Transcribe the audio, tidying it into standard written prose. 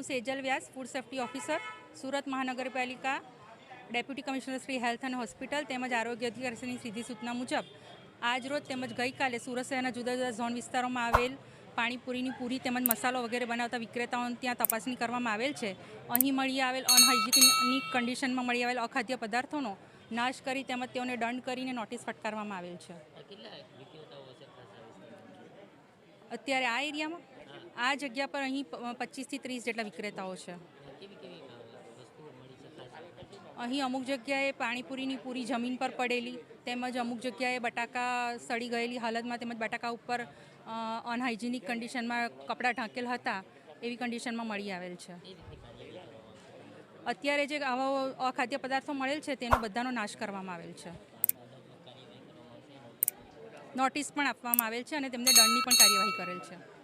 સેજલ વ્યાસ, food safety officer, Surat મહાનગરપાલિકા, deputy commissioner Shri health અને hospital તેમજ આરોગ્ય અધિકારીની સીધી સૂચના મુજબ આજરોજ તેમજ ગઈકાલે સુરત શહેરના જુદા જુદા ઝોન વિસ્તારોમાં આવેલ પાણીપુરીની પૂરી તેમજ મસાલો વગેરે બનાવતા વિક્રેતાઓને ત્યાં તપાસણી કરવામાં આવેલ છે. અહીં મળી આવેલ અનહાઇજેનિક કન્ડિશનમાં મળી આવેલ અખાદ્ય પદાર્થોનો નાશ કરી તેમજ તેઓને દંડ કરીને નોટિસ ફટકારવામાં આવેલ છે. અત્યારે આ એરિયામાં આ જગ્યા પર અહીં 25 થી 30 જેટલા વિક્રેતાઓ છે. અહીં અમુક જગ્યાએ પાણીપુરીની પૂરી જમીન પર પડેલી તેમજ અમુક જગ્યાએ બટાકા સડી ગયેલી હાલતમાં તેમજ બટાકા ઉપર અનહાઇજેનિક કન્ડિશનમાં કપડાં ઢાંકેલ હતા એવી કન્ડિશનમાં મળી આવેલ છે. અત્યારે જે આવા અખાદ્ય પદાર્થો મળેલ છે તેનો બધાનો નાશ કરવામાં આવેલ છે. નોટિસ પણ આપવામાં આવેલ છે અને તેમને દંડની પણ કાર્યવાહી કરેલ છે.